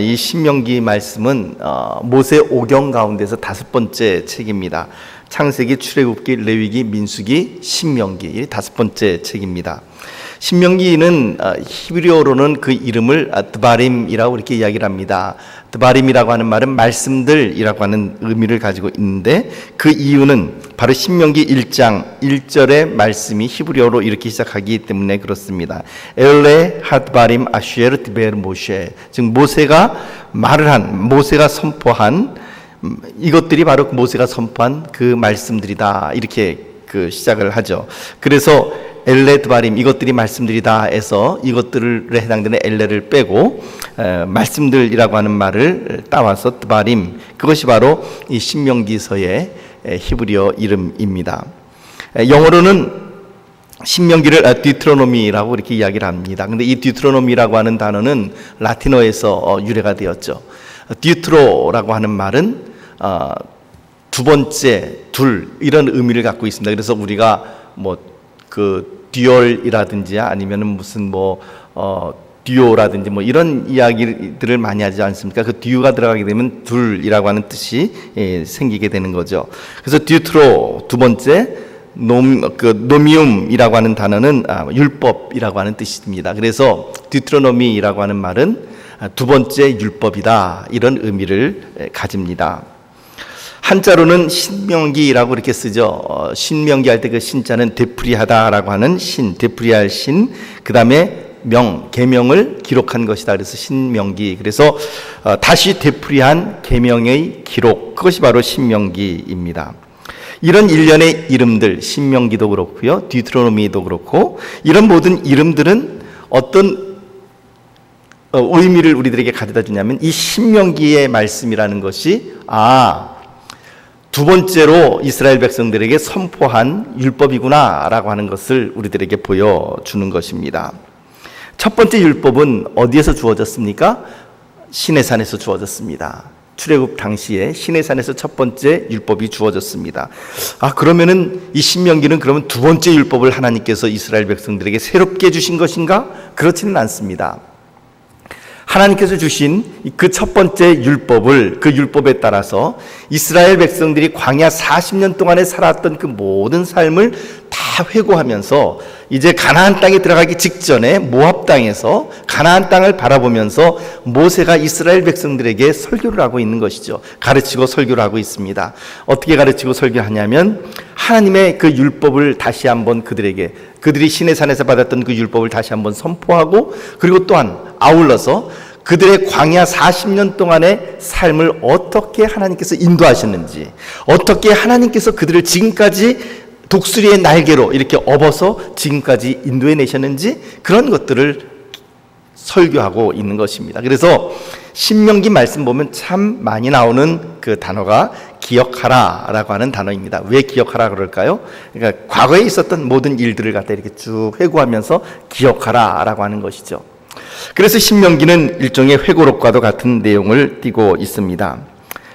이 신명기 말씀은 모세 오경 가운데서 5번째 책입니다. 창세기, 출애굽기, 레위기, 민수기, 신명기, 이 5번째 책입니다. 신명기는 히브리어로는 그 이름을 드바림이라고 이렇게 이야기를 합니다. 드바림이라고 하는 말은 말씀들이라고 하는 의미를 가지고 있는데, 그 이유는 바로 신명기 1장 1절의 말씀이 히브리어로 이렇게 시작하기 때문에 그렇습니다. 엘레 하드바림 아슈에르 디베르 모셰, 즉 모세가 말을 한, 모세가 선포한 이것들이 바로 모세가 선포한 그 말씀들이다, 이렇게 시작을 하죠. 그래서 엘레 드바림, 이것들이 말씀들이다 해서 이것들에 해당되는 엘레를 빼고 말씀들이라고 하는 말을 따와서 드바림, 그것이 바로 이 신명기서의 히브리어 이름입니다. 영어로는 신명기를 디트로노미라고 이렇게 이야기를 합니다. 근데 이 디트로노미라고 하는 단어는 라틴어에서 유래가 되었죠. 디트로라고 하는 말은 두 번째, 둘, 이런 의미를 갖고 있습니다. 그래서 우리가 듀얼이라든지 아니면은 무슨 듀오라든지 이런 이야기들을 많이 하지 않습니까? 그 듀오가 들어가게 되면 둘이라고 하는 뜻이 생기게 되는 거죠. 그래서 디트로, 두 번째, 노미움이라고 하는 단어는 율법이라고 하는 뜻입니다. 그래서 디트로노미라고 하는 말은 두 번째 율법이다, 이런 의미를 가집니다. 한자로는 신명기라고 이렇게 쓰죠. 신명기 할 때 그 신자는 되풀이하다라고 하는 신, 되풀이할 신, 그 다음에 계명을 기록한 것이다. 그래서 신명기. 그래서 다시 되풀이한 계명의 기록, 그것이 바로 신명기입니다. 이런 일련의 이름들, 신명기도 그렇고요, 디트로노미도 그렇고, 이런 모든 이름들은 어떤 의미를 우리들에게 가져다 주냐면, 이 신명기의 말씀이라는 것이 두 번째로 이스라엘 백성들에게 선포한 율법이구나라고 하는 것을 우리들에게 보여주는 것입니다. 첫 번째 율법은 어디에서 주어졌습니까? 시내산에서 주어졌습니다. 출애굽 당시에 시내산에서 첫 번째 율법이 주어졌습니다. 그러면은 이 신명기는 그러면 두 번째 율법을 하나님께서 이스라엘 백성들에게 새롭게 주신 것인가? 그렇지는 않습니다. 하나님께서 주신 그 첫 번째 율법을, 그 율법에 따라서 이스라엘 백성들이 광야 40년 동안에 살았던 그 모든 삶을 다 회고하면서 이제 가나안 땅에 들어가기 직전에 모압 땅에서 가나안 땅을 바라보면서 모세가 이스라엘 백성들에게 설교를 하고 있는 것이죠. 가르치고 설교를 하고 있습니다. 어떻게 가르치고 설교하냐면, 하나님의 그 율법을 다시 한번 그들이 시내산에서 받았던 그 율법을 다시 한번 선포하고, 그리고 또한 아울러서 그들의 광야 40년 동안의 삶을 어떻게 하나님께서 인도하셨는지, 어떻게 하나님께서 그들을 지금까지 독수리의 날개로 이렇게 업어서 지금까지 인도해 내셨는지, 그런 것들을 설교하고 있는 것입니다. 그래서 신명기 말씀 보면 참 많이 나오는 그 단어가 기억하라라고 하는 단어입니다. 왜 기억하라 그럴까요? 그러니까 과거에 있었던 모든 일들을 갖다 이렇게 쭉 회고하면서 기억하라라고 하는 것이죠. 그래서 신명기는 일종의 회고록과도 같은 내용을 띠고 있습니다.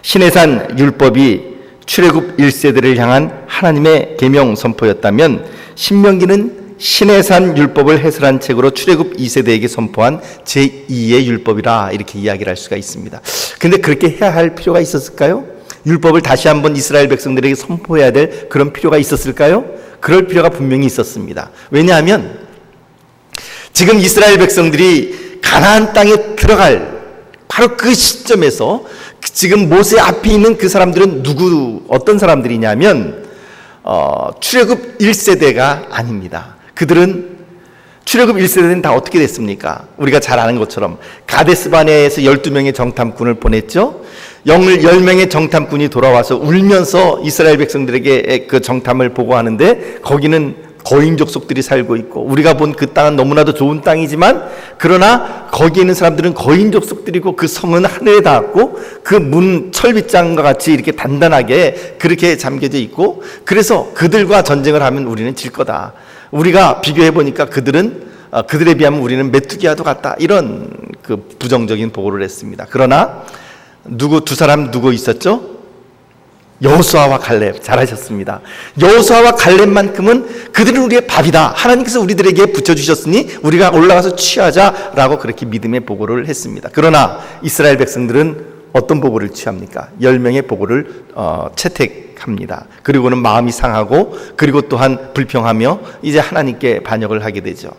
시내산 율법이 출애굽 1세대를 향한 하나님의 계명 선포였다면, 신명기는 시내산 율법을 해설한 책으로 출애굽 2세대에게 선포한 제2의 율법이라 이렇게 이야기를 할 수가 있습니다. 근데 그렇게 해야 할 필요가 있었을까요? 율법을 다시 한번 이스라엘 백성들에게 선포해야 될 그런 필요가 있었을까요? 그럴 필요가 분명히 있었습니다. 왜냐하면 지금 이스라엘 백성들이 가나안 땅에 들어갈 바로 그 시점에서 지금 모세 앞에 있는 그 사람들은 어떤 사람들이냐면 출애굽 1세대가 아닙니다. 그들은 출애굽 1세대는 다 어떻게 됐습니까? 우리가 잘 아는 것처럼 가데스바네에서 12명의 정탐꾼을 보냈죠. 10명의 정탐꾼이 돌아와서 울면서 이스라엘 백성들에게 그 정탐을 보고하는데, 거기는 거인 족속들이 살고 있고, 우리가 본 그 땅은 너무나도 좋은 땅이지만, 그러나 거기에 있는 사람들은 거인 족속들이고, 그 성은 하늘에 닿았고, 그 문 철빗장과 같이 이렇게 단단하게 그렇게 잠겨져 있고, 그래서 그들과 전쟁을 하면 우리는 질 거다. 우리가 비교해 보니까 그들에 비하면 우리는 메뚜기와도 같다, 이런 그 부정적인 보고를 했습니다. 그러나 두 사람 누구 있었죠? 여호수아와 갈렙 잘하셨습니다. 여호수아와 갈렙만큼은 그들은 우리의 밥이다. 하나님께서 우리들에게 붙여주셨으니 우리가 올라가서 취하자라고 그렇게 믿음의 보고를 했습니다. 그러나 이스라엘 백성들은 어떤 보고를 취합니까? 10명의 보고를 채택합니다. 그리고는 마음이 상하고 그리고 또한 불평하며 이제 하나님께 반역을 하게 되죠.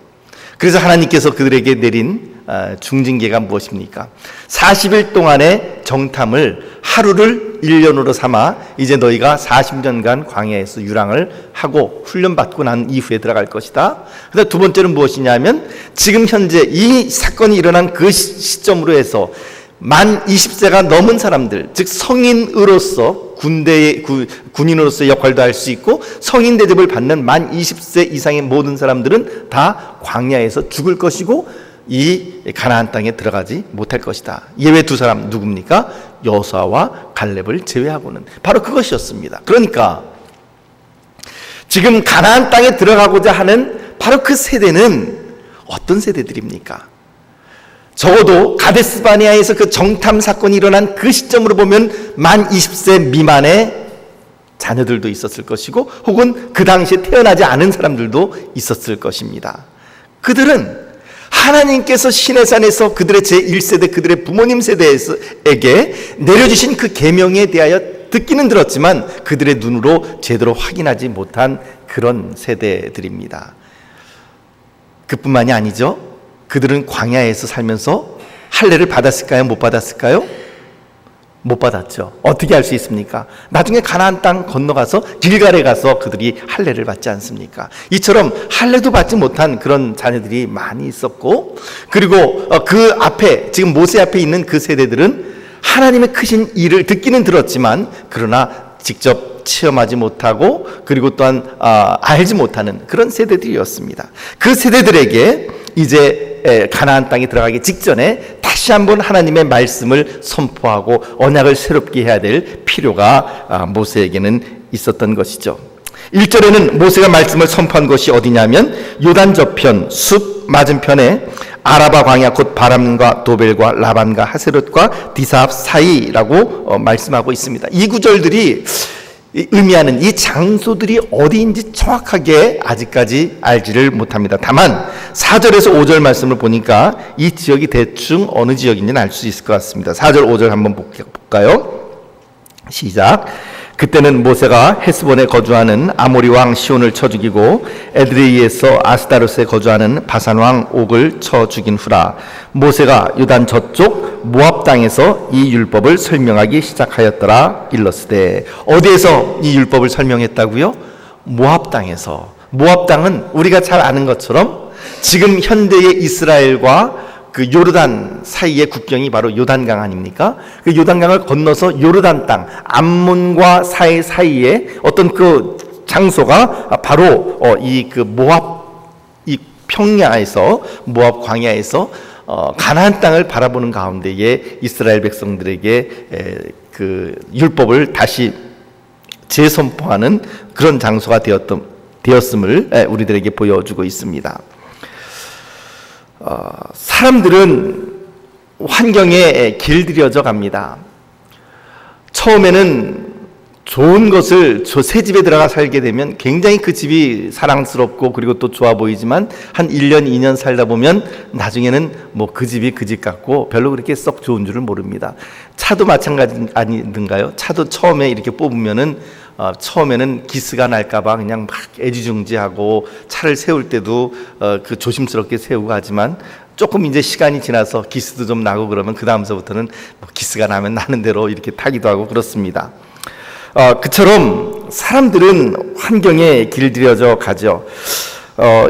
그래서 하나님께서 그들에게 내린 중징계가 무엇입니까? 40일 동안의 정탐을 하루를 1년으로 삼아 이제 너희가 40년간 광야에서 유랑을 하고 훈련받고 난 이후에 들어갈 것이다. 그다음 두 번째는 무엇이냐면 지금 현재 이 사건이 일어난 그 시점으로 해서 만 20세가 넘은 사람들, 즉 성인으로서 군인으로서의 역할도 할 수 있고 성인 대접을 받는 만 20세 이상의 모든 사람들은 다 광야에서 죽을 것이고 이 가나안 땅에 들어가지 못할 것이다. 예외 두 사람 누굽니까? 여호수아와 갈렙을 제외하고는 바로 그것이었습니다. 그러니까 지금 가나안 땅에 들어가고자 하는 바로 그 세대는 어떤 세대들입니까? 적어도 가데스 바네아에서 그 정탐 사건이 일어난 그 시점으로 보면 만 20세 미만의 자녀들도 있었을 것이고 혹은 그 당시에 태어나지 않은 사람들도 있었을 것입니다. 그들은 하나님께서 시내산에서 그들의 제1세대 그들의 부모님 세대에게 내려주신 그 계명에 대하여 듣기는 들었지만 그들의 눈으로 제대로 확인하지 못한 그런 세대들입니다. 그뿐만이 아니죠. 그들은 광야에서 살면서 할례를 받았을까요? 못 받았을까요? 못 받았죠. 어떻게 할 수 있습니까? 나중에 가나안 땅 건너가서 길갈에 가서 그들이 할례를 받지 않습니까? 이처럼 할례도 받지 못한 그런 자녀들이 많이 있었고, 그리고 그 앞에 지금 모세 앞에 있는 그 세대들은 하나님의 크신 일을 듣기는 들었지만 그러나 직접 체험하지 못하고 그리고 또한 알지 못하는 그런 세대들이었습니다. 그 세대들에게 이제 가나안 땅에 들어가기 직전에 다시 한번 하나님의 말씀을 선포하고 언약을 새롭게 해야 될 필요가 모세에게는 있었던 것이죠. 1절에는 모세가 말씀을 선포한 것이 어디냐면 요단 저편 숲 맞은편에 아라바 광야 곧 바람과 도벨과 라반과 하세롯과 디사합 사이라고 말씀하고 있습니다. 이 구절들이 의미하는 이 장소들이 어디인지 정확하게 아직까지 알지를 못합니다. 다만 4절에서 5절 말씀을 보니까 이 지역이 대충 어느 지역인지는 알 수 있을 것 같습니다. 4절 5절 한번 볼까요? 시작. 그때는 모세가 헤스본에 거주하는 아모리 왕 시온을 쳐 죽이고 에드레이에서 아스타롯에 거주하는 바산 왕 옥을 쳐 죽인 후라 모세가 요단 저쪽 모압 땅에서 이 율법을 설명하기 시작하였더라. 일러스되 어디에서 이 율법을 설명했다고요? 모압 땅에서. 모압 땅은 우리가 잘 아는 것처럼 지금 현대의 이스라엘과 그 요르단 사이의 국경이 바로 요단강 아닙니까? 그 요단강을 건너서 요르단 땅, 암몬과 사이에 어떤 그 장소가 바로 이 그 모압 이 평야에서 모압 광야에서 가나안 땅을 바라보는 가운데에 이스라엘 백성들에게 그 율법을 다시 재선포하는 그런 장소가 되었음을 우리들에게 보여주고 있습니다. 사람들은 환경에 길들여져 갑니다. 처음에는 좋은 것을 새 집에 들어가 살게 되면 굉장히 그 집이 사랑스럽고 그리고 또 좋아 보이지만 한 1년, 2년 살다 보면 나중에는 뭐 그 집이 그 집 같고 별로 그렇게 썩 좋은 줄을 모릅니다. 차도 마찬가지 아니든가요? 차도 처음에 이렇게 뽑으면은 처음에는 기스가 날까봐 그냥 막 애지중지하고 차를 세울 때도 그 조심스럽게 세우고 하지만 조금 이제 시간이 지나서 기스도 좀 나고 그러면 그 다음서부터는 뭐 기스가 나면 나는 대로 이렇게 타기도 하고 그렇습니다. 그처럼 사람들은 환경에 길들여져 가죠.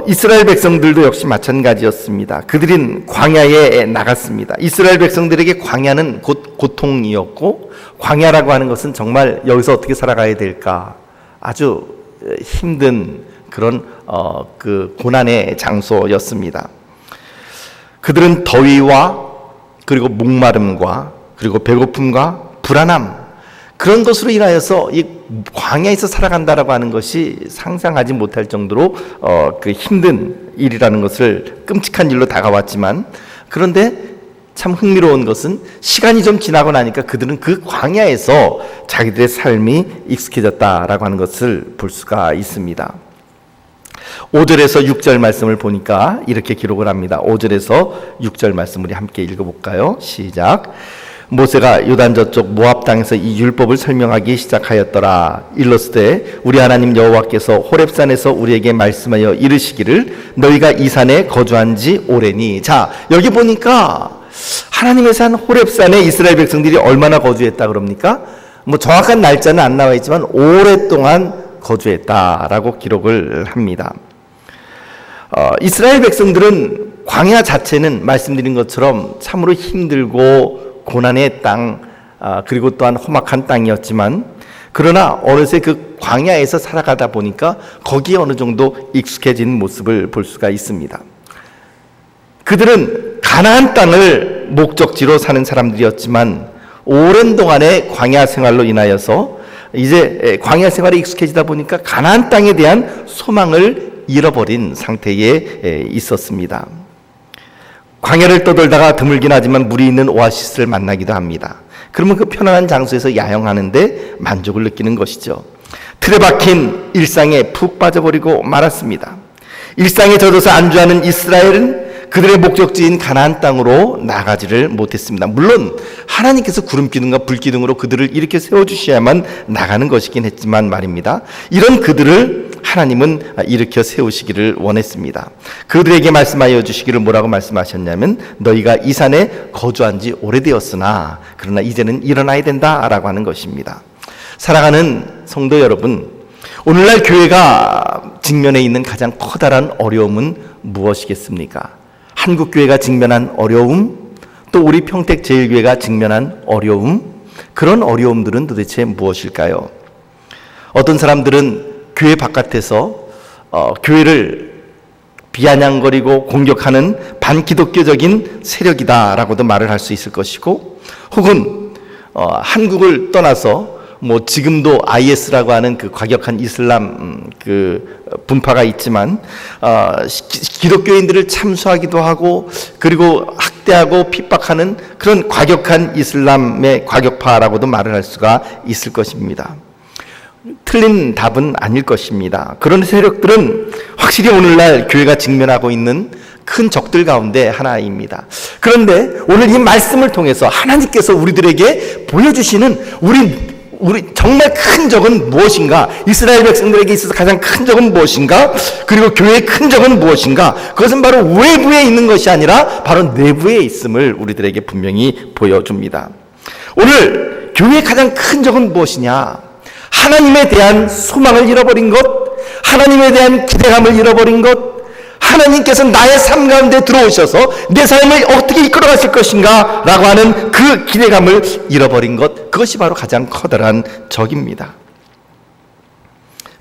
이스라엘 백성들도 역시 마찬가지였습니다. 그들은 광야에 나갔습니다. 이스라엘 백성들에게 광야는 곧 고통이었고 광야라고 하는 것은 정말 여기서 어떻게 살아가야 될까 아주 힘든 그런 그 고난의 장소였습니다. 그들은 더위와 그리고 목마름과 그리고 배고픔과 불안함 그런 것으로 인하여서 이 광야에서 살아간다라고 하는 것이 상상하지 못할 정도로 그 힘든 일이라는 것을 끔찍한 일로 다가왔지만 그런데 참 흥미로운 것은 시간이 좀 지나고 나니까 그들은 그 광야에서 자기들의 삶이 익숙해졌다라고 하는 것을 볼 수가 있습니다. 5절에서 6절 말씀을 보니까 이렇게 기록을 합니다. 5절에서 6절 말씀 우리 함께 읽어볼까요? 시작. 모세가 요단 저쪽 모압 땅에서 이 율법을 설명하기 시작하였더라. 일렀으되 우리 하나님 여호와께서 호렙산에서 우리에게 말씀하여 이르시기를 너희가 이 산에 거주한 지 오래니. 자, 여기 보니까 하나님의 산 호렙산에 이스라엘 백성들이 얼마나 거주했다 그럽니까? 뭐 정확한 날짜는 안 나와 있지만 오랫동안 거주했다라고 기록을 합니다. 이스라엘 백성들은 광야 자체는 말씀드린 것처럼 참으로 힘들고 고난의 땅, 그리고 또한 험악한 땅이었지만 그러나 어느새 그 광야에서 살아가다 보니까 거기에 어느 정도 익숙해진 모습을 볼 수가 있습니다. 그들은 가나안 땅을 목적지로 사는 사람들이었지만 오랜 동안의 광야 생활로 인하여서 이제 광야 생활에 익숙해지다 보니까 가나안 땅에 대한 소망을 잃어버린 상태에 있었습니다. 광야를 떠돌다가 드물긴 하지만 물이 있는 오아시스를 만나기도 합니다. 그러면 그 편안한 장소에서 야영하는데 만족을 느끼는 것이죠. 틀에 박힌 일상에 푹 빠져버리고 말았습니다. 일상에 젖어서 안주하는 이스라엘은 그들의 목적지인 가나안 땅으로 나가지를 못했습니다. 물론 하나님께서 구름기둥과 불기둥으로 그들을 이렇게 세워주셔야만 나가는 것이긴 했지만 말입니다. 이런 그들을 하나님은 일으켜 세우시기를 원했습니다. 그들에게 말씀하여 주시기를 뭐라고 말씀하셨냐면 너희가 이 산에 거주한 지 오래되었으나 그러나 이제는 일어나야 된다라고 하는 것입니다. 사랑하는 성도 여러분, 오늘날 교회가 직면해 있는 가장 커다란 어려움은 무엇이겠습니까? 한국교회가 직면한 어려움, 또 우리 평택제일교회가 직면한 어려움, 그런 어려움들은 도대체 무엇일까요? 어떤 사람들은 교회 바깥에서 교회를 비아냥거리고 공격하는 반기독교적인 세력이다라고도 말을 할 수 있을 것이고, 혹은 한국을 떠나서 뭐 지금도 IS라고 하는 그 과격한 이슬람 그 분파가 있지만 기독교인들을 참수하기도 하고 그리고 학대하고 핍박하는 그런 과격한 이슬람의 과격파라고도 말을 할 수가 있을 것입니다. 틀린 답은 아닐 것입니다. 그런 세력들은 확실히 오늘날 교회가 직면하고 있는 큰 적들 가운데 하나입니다. 그런데 오늘 이 말씀을 통해서 하나님께서 우리들에게 보여주시는 우리 정말 큰 적은 무엇인가? 이스라엘 백성들에게 있어서 가장 큰 적은 무엇인가? 그리고 교회의 큰 적은 무엇인가? 그것은 바로 외부에 있는 것이 아니라 바로 내부에 있음을 우리들에게 분명히 보여줍니다. 오늘 교회의 가장 큰 적은 무엇이냐? 하나님에 대한 소망을 잃어버린 것, 하나님에 대한 기대감을 잃어버린 것, 하나님께서 나의 삶 가운데 들어오셔서 내 삶을 어떻게 이끌어 가실 것인가 라고 하는 그 기대감을 잃어버린 것, 그것이 바로 가장 커다란 적입니다.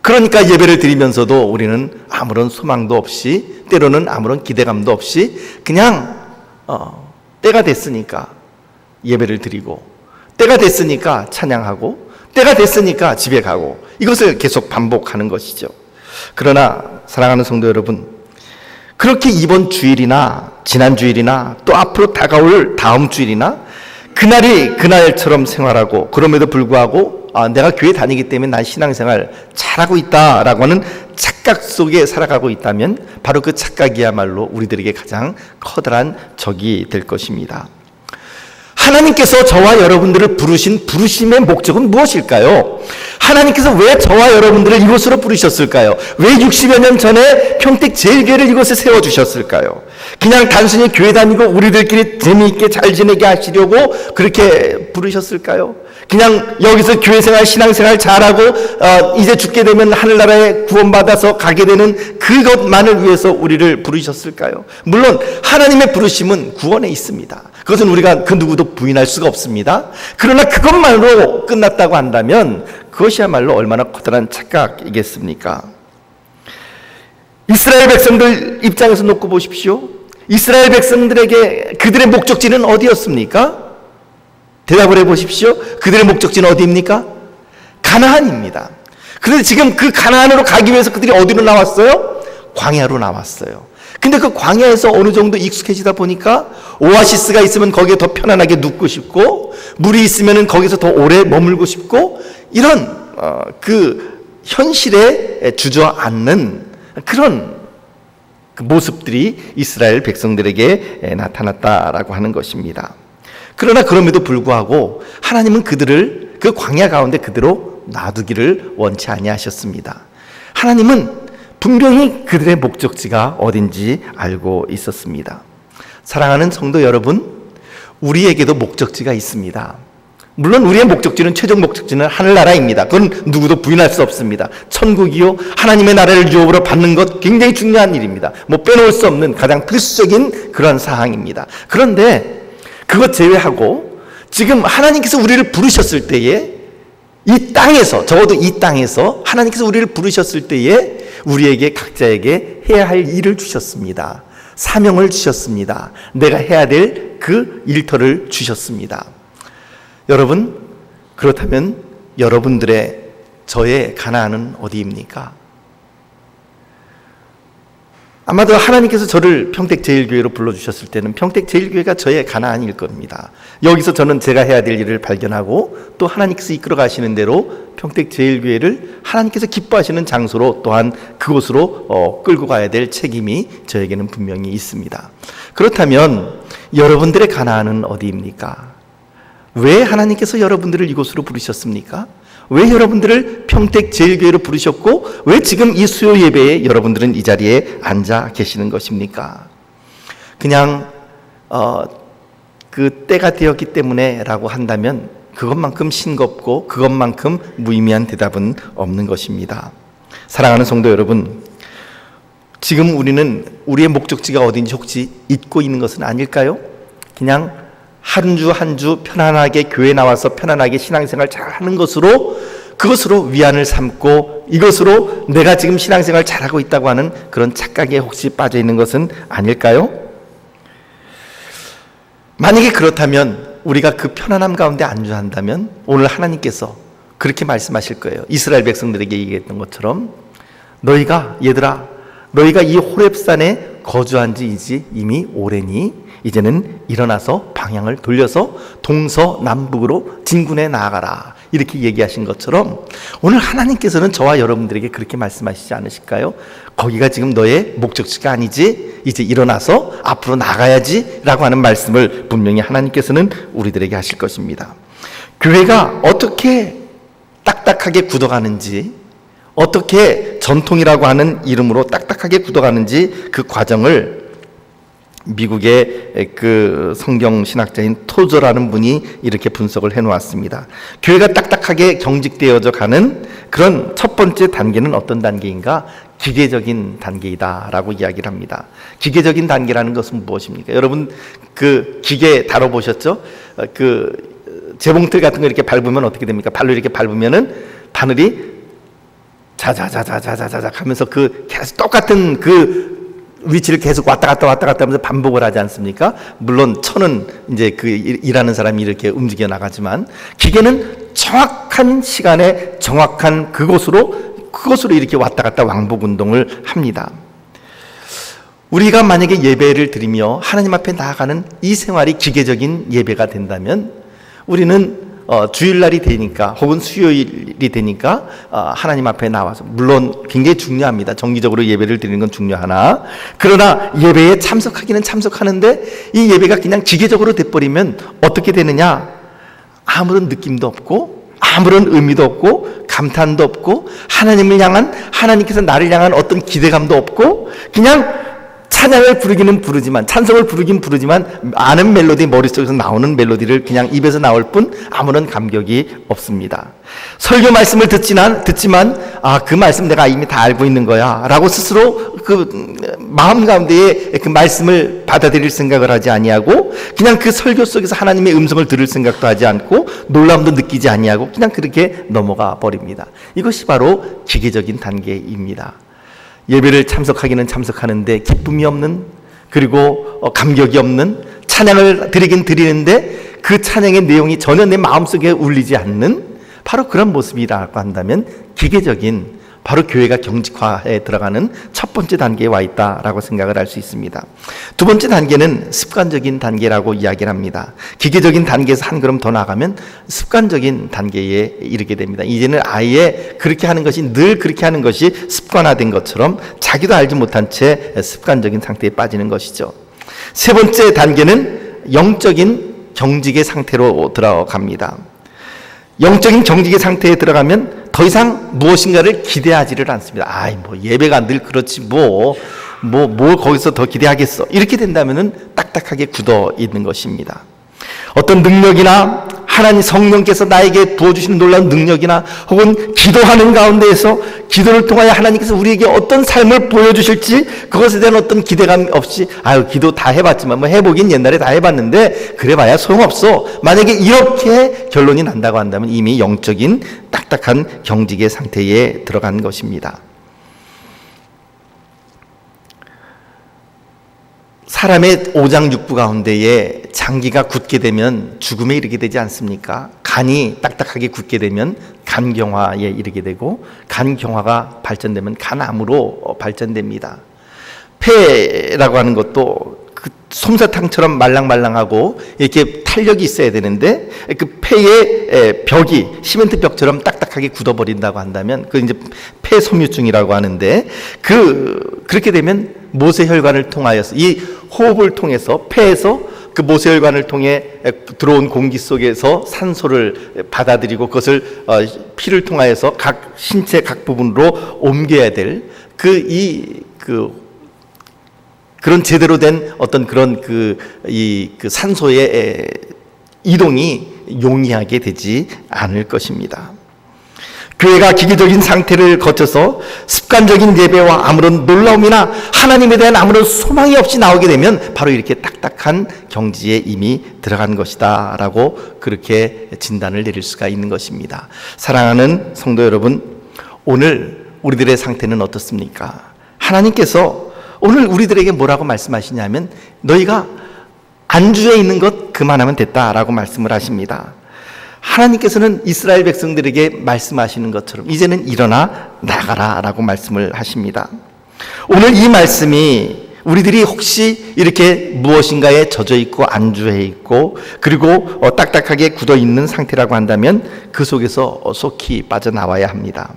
그러니까 예배를 드리면서도 우리는 아무런 소망도 없이, 때로는 아무런 기대감도 없이 그냥 때가 됐으니까 예배를 드리고, 때가 됐으니까 찬양하고, 때가 됐으니까 집에 가고, 이것을 계속 반복하는 것이죠. 그러나 사랑하는 성도 여러분, 그렇게 이번 주일이나 지난 주일이나 또 앞으로 다가올 다음 주일이나 그날이 그날처럼 생활하고, 그럼에도 불구하고 내가 교회 다니기 때문에 난 신앙생활 잘하고 있다라고 하는 착각 속에 살아가고 있다면 바로 그 착각이야말로 우리들에게 가장 커다란 적이 될 것입니다. 하나님께서 저와 여러분들을 부르신 부르심의 목적은 무엇일까요? 하나님께서 왜 저와 여러분들을 이곳으로 부르셨을까요? 왜 60여 년 전에 평택제일교회를 이곳에 세워주셨을까요? 그냥 단순히 교회 다니고 우리들끼리 재미있게 잘 지내게 하시려고 그렇게 부르셨을까요? 그냥 여기서 교회생활, 신앙생활 잘하고 이제 죽게 되면 하늘나라에 구원받아서 가게 되는 그것만을 위해서 우리를 부르셨을까요? 물론 하나님의 부르심은 구원에 있습니다. 그것은 우리가 그 누구도 부인할 수가 없습니다. 그러나 그것만으로 끝났다고 한다면 그것이야말로 얼마나 커다란 착각이겠습니까? 이스라엘 백성들 입장에서 놓고 보십시오. 이스라엘 백성들에게 그들의 목적지는 어디였습니까? 대답을 해보십시오. 그들의 목적지는 어디입니까? 가나안입니다. 그런데 지금 그 가나안으로 가기 위해서 그들이 어디로 나왔어요? 광야로 나왔어요. 근데 그 광야에서 어느 정도 익숙해지다 보니까 오아시스가 있으면 거기에 더 편안하게 눕고 싶고, 물이 있으면 거기서 더 오래 머물고 싶고, 이런 그 현실에 주저앉는 그런 그 모습들이 이스라엘 백성들에게 나타났다라고 하는 것입니다. 그러나 그럼에도 불구하고 하나님은 그들을 그 광야 가운데 그대로 놔두기를 원치 아니하셨습니다. 하나님은 분명히 그들의 목적지가 어딘지 알고 있었습니다. 사랑하는 성도 여러분, 우리에게도 목적지가 있습니다. 물론 우리의 목적지는, 최종 목적지는 하늘나라입니다. 그건 누구도 부인할 수 없습니다. 천국이요, 하나님의 나라를 유업으로 받는 것 굉장히 중요한 일입니다. 뭐 빼놓을 수 없는 가장 필수적인 그런 사항입니다. 그런데 그것 제외하고 지금 하나님께서 우리를 부르셨을 때에 이 땅에서, 적어도 이 땅에서 하나님께서 우리를 부르셨을 때에 우리에게 각자에게 해야 할 일을 주셨습니다. 사명을 주셨습니다. 내가 해야 될 그 일터를 주셨습니다. 여러분, 그렇다면 여러분들의, 저의 가나안은 어디입니까? 아마도 하나님께서 저를 평택제일교회로 불러주셨을 때는 평택제일교회가 저의 가나안일 겁니다. 여기서 저는 제가 해야 될 일을 발견하고 또 하나님께서 이끌어 가시는 대로 평택제일교회를 하나님께서 기뻐하시는 장소로, 또한 그곳으로 끌고 가야 될 책임이 저에게는 분명히 있습니다. 그렇다면 여러분들의 가나안은 어디입니까? 왜 하나님께서 여러분들을 이곳으로 부르셨습니까? 왜 여러분들을 평택제일교회로 부르셨고 왜 지금 이 수요 예배에 여러분들은 이 자리에 앉아 계시는 것입니까? 그냥 그 때가 되었기 때문에 라고 한다면 그것만큼 싱겁고 그것만큼 무의미한 대답은 없는 것입니다. 사랑하는 성도 여러분, 지금 우리는 우리의 목적지가 어딘지 혹시 잊고 있는 것은 아닐까요? 그냥 한 주 한 주 편안하게 교회 나와서 편안하게 신앙생활 잘 하는 것으로, 그것으로 위안을 삼고 이것으로 내가 지금 신앙생활 잘하고 있다고 하는 그런 착각에 혹시 빠져 있는 것은 아닐까요? 만약에 그렇다면, 우리가 그 편안함 가운데 안주한다면 오늘 하나님께서 그렇게 말씀하실 거예요. 이스라엘 백성들에게 얘기했던 것처럼, 너희가, 얘들아, 너희가 이 호렙산에 거주한 지 이미 오래니 이제는 일어나서 방향을 돌려서 동서남북으로 진군해 나아가라, 이렇게 얘기하신 것처럼 오늘 하나님께서는 저와 여러분들에게 그렇게 말씀하시지 않으실까요? 거기가 지금 너의 목적지가 아니지, 이제 일어나서 앞으로 나가야지 라고 하는 말씀을 분명히 하나님께서는 우리들에게 하실 것입니다. 교회가 어떻게 딱딱하게 굳어가는지, 어떻게 전통이라고 하는 이름으로 딱딱하게 굳어가는지, 그 과정을 미국의 그 성경 신학자인 토저라는 분이 이렇게 분석을 해놓았습니다. 교회가 딱딱하게 경직되어져 가는 그런 첫 번째 단계는 어떤 단계인가? 기계적인 단계이다라고 이야기를 합니다. 기계적인 단계라는 것은 무엇입니까? 여러분 그 기계 다뤄보셨죠? 그 재봉틀 같은 거 이렇게 밟으면 어떻게 됩니까? 발로 이렇게 밟으면은 바늘이 자자자자자자자 하면서 그 계속 똑같은 그 위치를 계속 왔다 갔다 하면서 반복을 하지 않습니까? 물론 천은 이제 그 일하는 사람이 이렇게 움직여 나가지만 기계는 정확한 시간에 정확한 그곳으로 이렇게 왔다 갔다 왕복 운동을 합니다. 우리가 만약에 예배를 드리며 하나님 앞에 나아가는 이 생활이 기계적인 예배가 된다면 우리는 주일날이 되니까 혹은 수요일이 되니까 하나님 앞에 나와서, 물론 굉장히 중요합니다. 정기적으로 예배를 드리는 건 중요하나, 그러나 예배에 참석하기는 참석하는데 이 예배가 그냥 기계적으로 돼버리면 어떻게 되느냐? 아무런 느낌도 없고 아무런 의미도 없고 감탄도 없고 하나님을 향한, 하나님께서 나를 향한 어떤 기대감도 없고, 그냥 찬양을 부르기는 부르지만, 찬송을 부르긴 부르지만 아는 멜로디, 머릿속에서 나오는 멜로디를 그냥 입에서 나올 뿐 아무런 감격이 없습니다. 설교 말씀을 듣지만 그 말씀 내가 이미 다 알고 있는 거야 라고 스스로 그 마음 가운데에 그 말씀을 받아들일 생각을 하지 아니하고, 그냥 그 설교 속에서 하나님의 음성을 들을 생각도 하지 않고 놀라움도 느끼지 아니하고 그냥 그렇게 넘어가 버립니다. 이것이 바로 기계적인 단계입니다. 예배를 참석하기는 참석하는데 기쁨이 없는, 그리고 감격이 없는, 찬양을 드리긴 드리는데 그 찬양의 내용이 전혀 내 마음속에 울리지 않는 바로 그런 모습이라고 한다면 기계적인, 바로 교회가 경직화에 들어가는 첫 번째 단계에 와 있다라고 생각을 할 수 있습니다. 두 번째 단계는 습관적인 단계라고 이야기를 합니다. 기계적인 단계에서 한 걸음 더 나가면 습관적인 단계에 이르게 됩니다. 이제는 아예 그렇게 하는 것이 늘 그렇게 하는 것이 습관화된 것처럼 자기도 알지 못한 채 습관적인 상태에 빠지는 것이죠. 세 번째 단계는 영적인 경직의 상태로 들어갑니다. 영적인 경직의 상태에 들어가면 더 이상 무엇인가를 기대하지를 않습니다. 뭐 예배가 늘 그렇지 뭘 거기서 더 기대하겠어. 이렇게 된다면은 딱딱하게 굳어 있는 것입니다. 어떤 능력이나 하나님 성령께서 나에게 부어주시는 놀라운 능력이나 혹은 기도하는 가운데에서 기도를 통하여 하나님께서 우리에게 어떤 삶을 보여주실지 그것에 대한 어떤 기대감 없이 기도 다 해봤지만 해보긴 옛날에 다 해봤는데 그래봐야 소용없어. 만약에 이렇게 결론이 난다고 한다면 이미 영적인 딱딱한 경직의 상태에 들어간 것입니다. 사람의 오장육부 가운데에 장기가 굳게 되면 죽음에 이르게 되지 않습니까? 간이 딱딱하게 굳게 되면 간경화에 이르게 되고 간경화가 발전되면 간암으로 발전됩니다. 폐라고 하는 것도 그 솜사탕처럼 말랑말랑하고 이렇게 탄력이 있어야 되는데 그 폐의 벽이 시멘트 벽처럼 딱딱하게 굳어버린다고 한다면 그 이제 폐섬유증이라고 하는데 그렇게 되면 모세혈관을 통하여서 이 호흡을 통해서 폐에서 그 모세혈관을 통해 들어온 공기 속에서 산소를 받아들이고 그것을 피를 통하여서 각 신체 각 부분으로 옮겨야 될 그런 제대로 된 어떤 그런 그 산소의 이동이 용이하게 되지 않을 것입니다. 교회가 기계적인 상태를 거쳐서 습관적인 예배와 아무런 놀라움이나 하나님에 대한 아무런 소망이 없이 나오게 되면 바로 이렇게 딱딱한 경지에 이미 들어간 것이다 라고 그렇게 진단을 내릴 수가 있는 것입니다. 사랑하는 성도 여러분, 오늘 우리들의 상태는 어떻습니까? 하나님께서 오늘 우리들에게 뭐라고 말씀하시냐면 너희가 안주에 있는 것 그만하면 됐다라고 말씀을 하십니다. 하나님께서는 이스라엘 백성들에게 말씀하시는 것처럼 이제는 일어나 나가라 라고 말씀을 하십니다. 오늘 이 말씀이 우리들이 혹시 이렇게 무엇인가에 젖어 있고 안주해 있고 그리고 딱딱하게 굳어 있는 상태라고 한다면 그 속에서 속히 빠져나와야 합니다.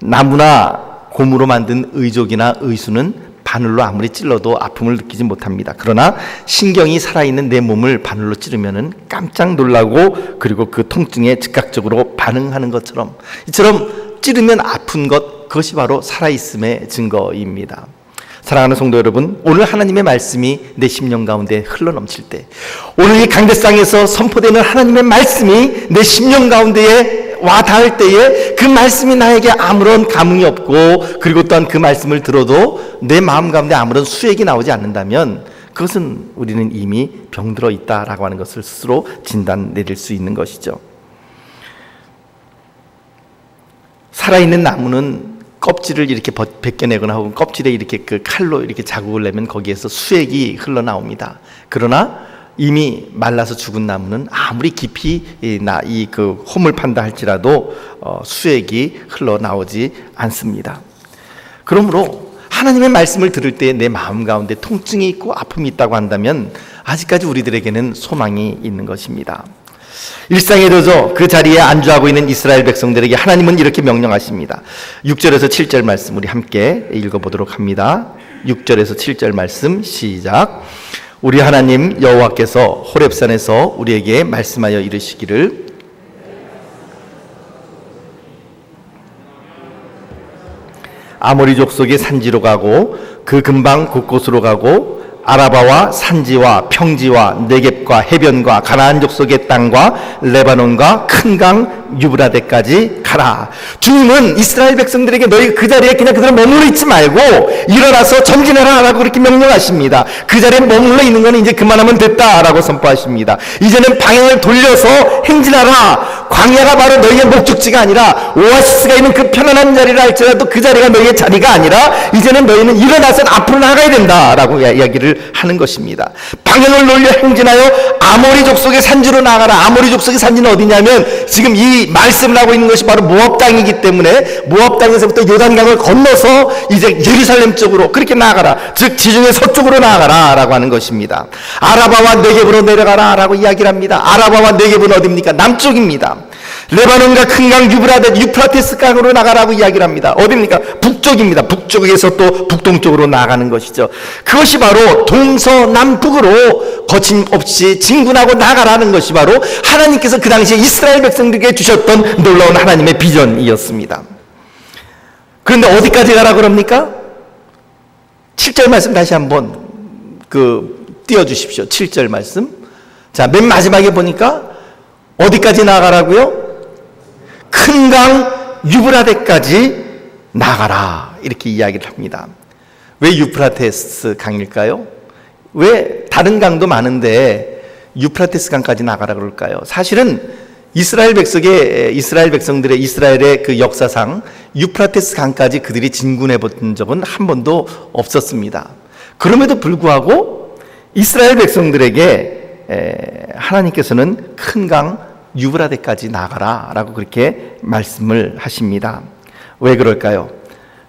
나무나 고무로 만든 의족이나 의수는 바늘로 아무리 찔러도 아픔을 느끼지 못합니다. 그러나 신경이 살아있는 내 몸을 바늘로 찌르면 깜짝 놀라고 그리고 그 통증에 즉각적으로 반응하는 것처럼 이처럼 찌르면 아픈 것, 그것이 바로 살아있음의 증거입니다. 사랑하는 성도 여러분, 오늘 하나님의 말씀이 내 심령 가운데 흘러넘칠 때, 오늘 이 강대상에서 선포되는 하나님의 말씀이 내 심령 가운데에 와 닿을 때에 그 말씀이 나에게 아무런 감흥이 없고 그리고 또한 그 말씀을 들어도 내 마음 가운데 아무런 수액이 나오지 않는다면 그것은 우리는 이미 병들어 있다라고 하는 것을 스스로 진단 내릴 수 있는 것이죠. 살아있는 나무는 껍질을 이렇게 벗겨내거나 혹은 껍질에 이렇게 그 칼로 이렇게 자국을 내면 거기에서 수액이 흘러나옵니다. 그러나 이미 말라서 죽은 나무는 아무리 깊이 그 홈을 판다 할지라도 수액이 흘러나오지 않습니다. 그러므로 하나님의 말씀을 들을 때 내 마음 가운데 통증이 있고 아픔이 있다고 한다면 아직까지 우리들에게는 소망이 있는 것입니다. 일상에 젖어 그 자리에 안주하고 있는 이스라엘 백성들에게 하나님은 이렇게 명령하십니다. 6절에서 7절 말씀 우리 함께 읽어보도록 합니다. 6절에서 7절 말씀 시작. 우리 하나님 여호와께서 호렙산에서 우리에게 말씀하여 이르시기를 아모리 족속의 산지로 가고 그 근방 곳곳으로 가고 아라바와 산지와 평지와 네겝과 해변과 가나안 족속의 땅과 레바논과 큰 강 유브라데까지 가라. 주님은 이스라엘 백성들에게 너희 그 자리에 그냥 그대로 머물러 있지 말고 일어나서 전진해라 라고 그렇게 명령하십니다. 그 자리에 머물러 있는 건 이제 그만하면 됐다 라고 선포하십니다. 이제는 방향을 돌려서 행진하라. 광야가 바로 너희의 목적지가 아니라 오아시스가 있는 그 편안한 자리를 할지라도 그 자리가 너희의 자리가 아니라 이제는 너희는 일어나서 앞으로 나가야 된다라고 이야기를 하는 것입니다. 방향을 돌려 행진하여 아모리 족속의 산지로 나가라. 아모리 족속의 산지는 어디냐면 지금 이 말씀을 하고 있는 것이 바로 모압 땅이기 때문에 모압 땅에서부터 요단강을 건너서 이제 예루살렘 쪽으로 그렇게 나가라. 즉 지중해 서쪽으로 나가라 라고 하는 것입니다. 아라바와 네겝으로 내려가라 라고 이야기를 합니다. 아라바와 네겝은 어디입니까? 남쪽입니다. 레바논과 큰 강 유프라테스 강으로 나가라고 이야기를 합니다. 어디입니까? 북쪽입니다. 북쪽에서 또 북동쪽으로 나가는 것이죠. 그것이 바로 동서남북으로 거침없이 진군하고 나가라는 것이 바로 하나님께서 그 당시에 이스라엘 백성들에게 주셨던 놀라운 하나님의 비전이었습니다. 그런데 어디까지 가라 그럽니까? 7절 말씀 다시 한번 띄워주십시오. 7절 말씀. 자, 맨 마지막에 보니까 어디까지 나가라고요? 큰 강 유브라데까지 나가라 이렇게 이야기를 합니다. 왜 유프라테스 강일까요? 왜 다른 강도 많은데 유프라테스 강까지 나가라 그럴까요? 사실은 이스라엘 백성들의 이스라엘의 그 역사상 유프라테스 강까지 그들이 진군해 본 적은 한 번도 없었습니다. 그럼에도 불구하고 이스라엘 백성들에게 하나님께서는 큰 강 유브라데까지 나가라 라고 그렇게 말씀을 하십니다. 왜 그럴까요?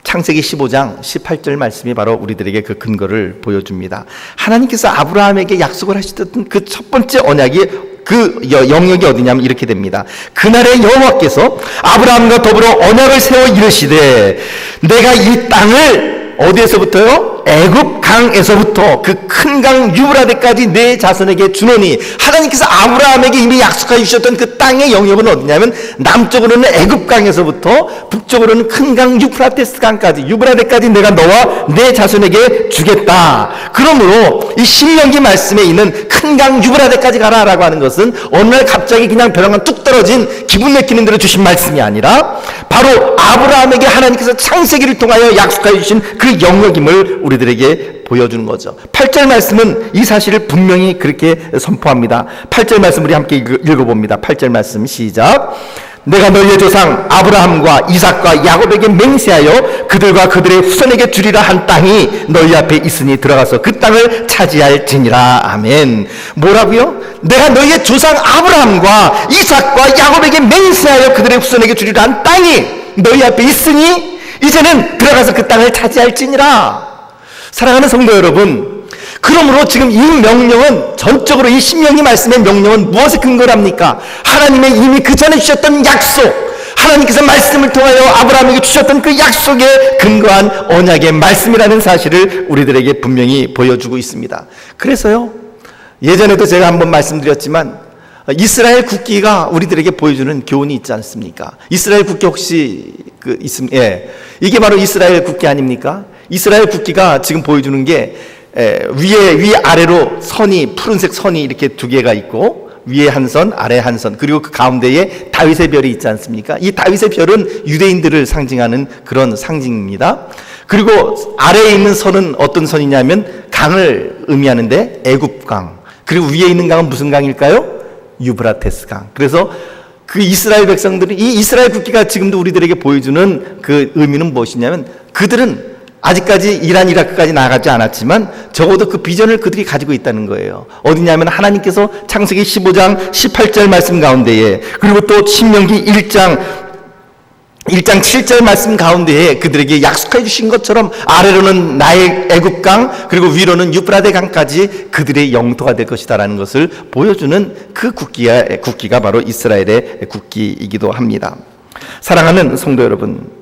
창세기 15장 18절 말씀이 바로 우리들에게 그 근거를 보여줍니다. 하나님께서 아브라함에게 약속을 하셨던 그 첫 번째 언약이 그 영역이 어디냐면 이렇게 됩니다. 그날에 여호와께서 아브라함과 더불어 언약을 세워 이르시되 내가 이 땅을 어디에서부터요? 애굽 강에서부터 그 큰 강 유브라데까지 내 자손에게 주노니 하나님께서 아브라함에게 이미 약속해 주셨던 그 땅의 영역은 어디냐면 남쪽으로는 애굽 강에서부터 북쪽으로는 큰 강 유프라테스 강까지 유브라데까지 내가 너와 내 자손에게 주겠다. 그러므로 이 신명기 말씀에 있는 큰 강 유브라데까지 가라라고 하는 것은 어느 날 갑자기 그냥 벼랑간 뚝 떨어진 기분 내키는 대로 주신 말씀이 아니라 바로 아브라함에게 하나님께서 창세기를 통하여 약속해 주신 그 영역임을 우리들에게 보여주는 거죠. 8절 말씀은 이 사실을 분명히 그렇게 선포합니다. 8절 말씀 우리 함께 읽어봅니다. 8절 말씀 시작. 내가 너희의 조상 아브라함과 이삭과 야곱에게 맹세하여 그들과 그들의 후손에게 주리라 한 땅이 너희 앞에 있으니 들어가서 그 땅을 차지할지니라. 아멘. 뭐라고요? 내가 너희의 조상 아브라함과 이삭과 야곱에게 맹세하여 그들의 후손에게 주리라 한 땅이 너희 앞에 있으니 이제는 들어가서 그 땅을 차지할지니라. 사랑하는 성도 여러분, 그러므로 지금 이 명령은 전적으로 이 신명기 말씀의 명령은 무엇에 근거를 합니까? 하나님의 이미 그 전에 주셨던 약속, 하나님께서 말씀을 통하여 아브라함에게 주셨던 그 약속에 근거한 언약의 말씀이라는 사실을 우리들에게 분명히 보여주고 있습니다. 그래서요, 예전에도 제가 한번 말씀드렸지만 이스라엘 국기가 우리들에게 보여주는 교훈이 있지 않습니까? 이스라엘 국기 혹시 이게 바로 이스라엘 국기 아닙니까? 이스라엘 국기가 지금 보여주는 게 위 아래로 선이 푸른색 선이 이렇게 두 개가 있고 위에 한 선, 아래 한 선, 그리고 그 가운데에 다윗의 별이 있지 않습니까? 이 다윗의 별은 유대인들을 상징하는 그런 상징입니다. 그리고 아래에 있는 선은 어떤 선이냐면 강을 의미하는데 애굽강, 그리고 위에 있는 강은 무슨 강일까요? 유브라테스 강. 그래서 그 이스라엘 백성들이 이 이스라엘 국기가 지금도 우리들에게 보여주는 그 의미는 무엇이냐면 그들은 아직까지 이란 이라크까지 나가지 않았지만 적어도 그 비전을 그들이 가지고 있다는 거예요. 어디냐면 하나님께서 창세기 15장 18절 말씀 가운데에 그리고 또 신명기 1장 7절 말씀 가운데에 그들에게 약속해 주신 것처럼 아래로는 나의 애굽강 그리고 위로는 유프라데 강까지 그들의 영토가 될 것이다라는 것을 보여주는 그 국기가 바로 이스라엘의 국기이기도 합니다. 사랑하는 성도 여러분,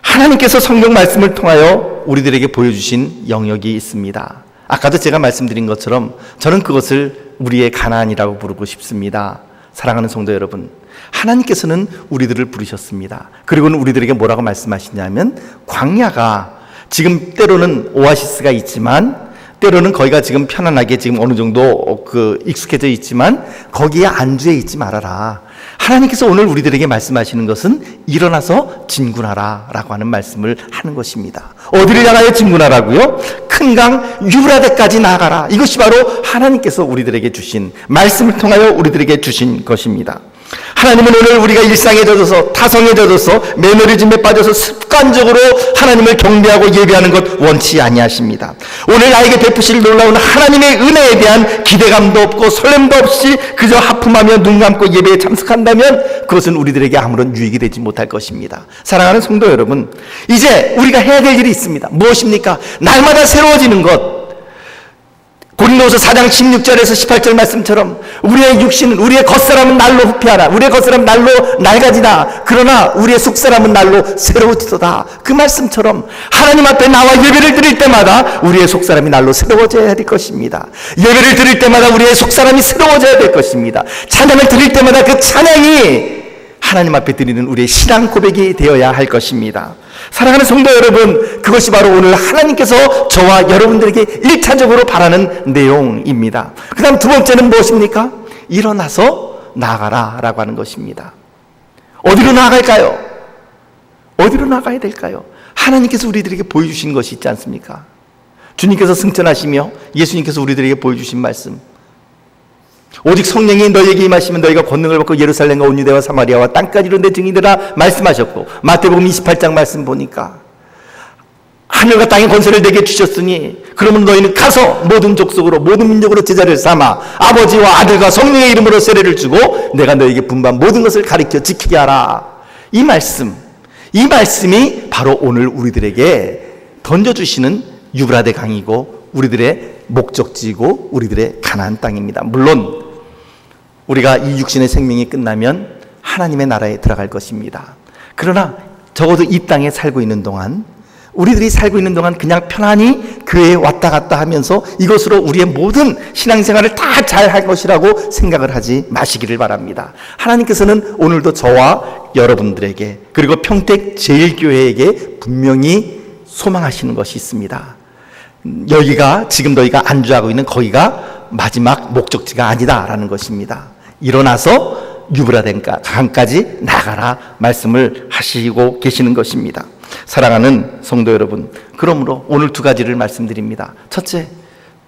하나님께서 성경 말씀을 통하여 우리들에게 보여주신 영역이 있습니다. 아까도 제가 말씀드린 것처럼 저는 그것을 우리의 가나안이라고 부르고 싶습니다. 사랑하는 성도 여러분, 하나님께서는 우리들을 부르셨습니다. 그리고는 우리들에게 뭐라고 말씀하시냐면 광야가 지금 때로는 오아시스가 있지만 때로는 거기가 지금 편안하게 지금 어느 정도 익숙해져 있지만 거기에 안주해 있지 말아라. 하나님께서 오늘 우리들에게 말씀하시는 것은 일어나서 진군하라 라고 하는 말씀을 하는 것입니다. 어디를 향하여 진군하라고요? 큰 강 유브라데까지 나가라. 이것이 바로 하나님께서 우리들에게 주신 말씀을 통하여 우리들에게 주신 것입니다. 하나님은 오늘 우리가 일상에 젖어서 타성에 젖어서 매너리즘에 빠져서 습관적으로 하나님을 경배하고 예배하는 것 원치 아니하십니다. 오늘 나에게 베푸실 놀라운 하나님의 은혜에 대한 기대감도 없고 설렘도 없이 그저 하품하며 눈 감고 예배에 참석한다면 그것은 우리들에게 아무런 유익이 되지 못할 것입니다. 사랑하는 성도 여러분, 이제 우리가 해야 될 일이 있습니다. 무엇입니까? 날마다 새로워지는 것. 고린도후서 4장 16절에서 18절 말씀처럼 우리의 육신은, 우리의 겉사람은 날로 후패하라. 우리의 겉사람은 날로 낡아지다. 그러나 우리의 속사람은 날로 새로워지도다. 그 말씀처럼 하나님 앞에 나와 예배를 드릴 때마다 우리의 속사람이 날로 새로워져야 될 것입니다. 예배를 드릴 때마다 우리의 속사람이 새로워져야 될 것입니다. 찬양을 드릴 때마다 그 찬양이 하나님 앞에 드리는 우리의 신앙 고백이 되어야 할 것입니다. 사랑하는 성도 여러분, 그것이 바로 오늘 하나님께서 저와 여러분들에게 1차적으로 바라는 내용입니다. 그 다음 두 번째는 무엇입니까? 일어나서 나아가라 라고 하는 것입니다. 어디로 나아갈까요? 어디로 나가야 될까요? 하나님께서 우리들에게 보여주신 것이 있지 않습니까? 주님께서 승천하시며 예수님께서 우리들에게 보여주신 말씀, 오직 성령이 너희에게 임하시면 너희가 권능을 받고 예루살렘과 온 유대와 사마리아와 땅까지 이룬 데 증인되라 말씀하셨고, 마태복음 28장 말씀 보니까 하늘과 땅의 권세를 내게 주셨으니 그러면 너희는 가서 모든 족속으로 모든 민족으로 제자를 삼아 아버지와 아들과 성령의 이름으로 세례를 주고 내가 너희에게 분부한 모든 것을 가르쳐 지키게 하라. 이 말씀이 바로 오늘 우리들에게 던져주시는 유브라데 강이고 우리들의 목적지이고 우리들의 가나안 땅입니다. 물론 우리가 이 육신의 생명이 끝나면 하나님의 나라에 들어갈 것입니다. 그러나 적어도 이 땅에 살고 있는 동안, 우리들이 살고 있는 동안 그냥 편안히 교회에 왔다 갔다 하면서 이것으로 우리의 모든 신앙생활을 다 잘 할 것이라고 생각을 하지 마시기를 바랍니다. 하나님께서는 오늘도 저와 여러분들에게 그리고 평택제일교회에게 분명히 소망하시는 것이 있습니다. 여기가 지금 너희가 안주하고 있는 거기가 마지막 목적지가 아니다라는 것입니다. 일어나서 유브라데 강까지 나가라 말씀을 하시고 계시는 것입니다. 사랑하는 성도 여러분, 그러므로 오늘 두 가지를 말씀드립니다. 첫째,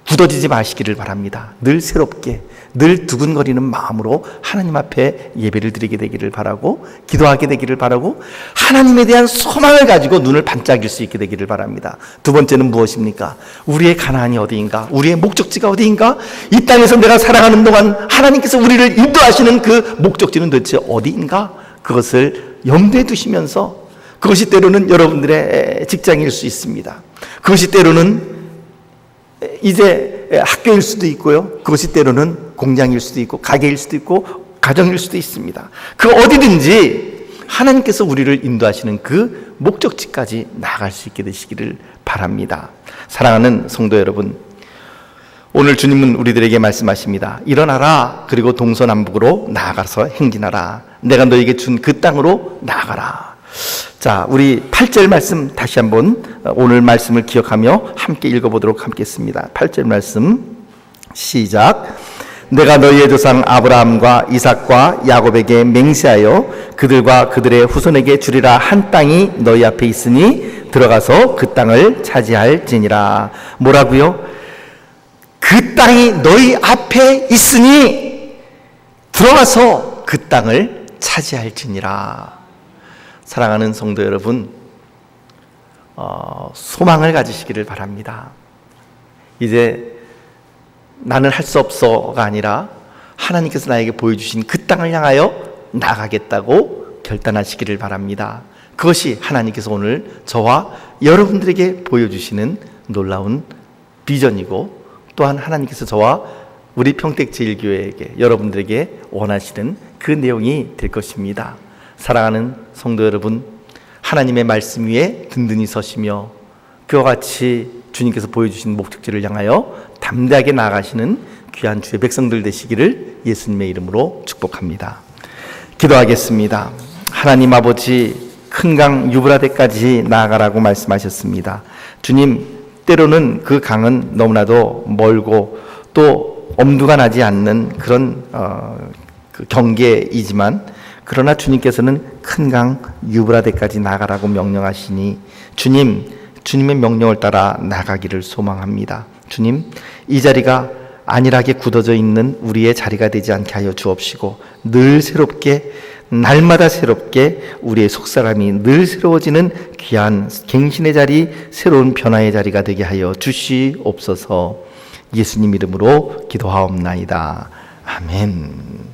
굳어지지 마시기를 바랍니다. 늘 새롭게, 늘 두근거리는 마음으로 하나님 앞에 예배를 드리게 되기를 바라고, 기도하게 되기를 바라고, 하나님에 대한 소망을 가지고 눈을 반짝일 수 있게 되기를 바랍니다. 두 번째는 무엇입니까? 우리의 가나안이 어디인가? 우리의 목적지가 어디인가? 이 땅에서 내가 살아가는 동안 하나님께서 우리를 인도하시는 그 목적지는 도대체 어디인가? 그것을 염두에 두시면서, 그것이 때로는 여러분들의 직장일 수 있습니다. 그것이 때로는 이제 학교일 수도 있고요. 그것이 때로는 공장일 수도 있고 가게일 수도 있고 가정일 수도 있습니다. 그 어디든지 하나님께서 우리를 인도하시는 그 목적지까지 나아갈 수 있게 되시기를 바랍니다. 사랑하는 성도 여러분, 오늘 주님은 우리들에게 말씀하십니다. 일어나라. 그리고 동서남북으로 나아가서 행진하라. 내가 너에게 준 그 땅으로 나아가라. 자, 우리 8절 말씀 다시 한번 오늘 말씀을 기억하며 함께 읽어보도록 하겠습니다. 8절 말씀 시작. 내가 너희의 조상 아브라함과 이삭과 야곱에게 맹세하여 그들과 그들의 후손에게 주리라 한 땅이 너희 앞에 있으니 들어가서 그 땅을 차지할지니라. 뭐라고요? 그 땅이 너희 앞에 있으니 들어가서 그 땅을 차지할지니라. 사랑하는 성도 여러분, 소망을 가지시기를 바랍니다. 이제 나는 할 수 없어가 아니라 하나님께서 나에게 보여주신 그 땅을 향하여 나가겠다고 결단하시기를 바랍니다. 그것이 하나님께서 오늘 저와 여러분들에게 보여주시는 놀라운 비전이고, 또한 하나님께서 저와 우리 평택제일교회에게, 여러분들에게 원하시는 그 내용이 될 것입니다. 사랑하는 성도 여러분, 하나님의 말씀 위에 든든히 서시며 그와 같이 주님께서 보여주신 목적지를 향하여 담대하게 나아가시는 귀한 주의 백성들 되시기를 예수님의 이름으로 축복합니다. 기도하겠습니다. 하나님 아버지, 큰 강 유브라데까지 나아가라고 말씀하셨습니다. 주님, 때로는 그 강은 너무나도 멀고 또 엄두가 나지 않는 그런 그 경계이지만, 그러나 주님께서는 큰 강 유브라데까지 나가라고 명령하시니 주님의 명령을 따라 나가기를 소망합니다. 주님, 이 자리가 안일하게 굳어져 있는 우리의 자리가 되지 않게 하여 주옵시고 늘 새롭게 날마다 새롭게 우리의 속사람이 늘 새로워지는 귀한 갱신의 자리, 새로운 변화의 자리가 되게 하여 주시옵소서. 예수님 이름으로 기도하옵나이다. 아멘.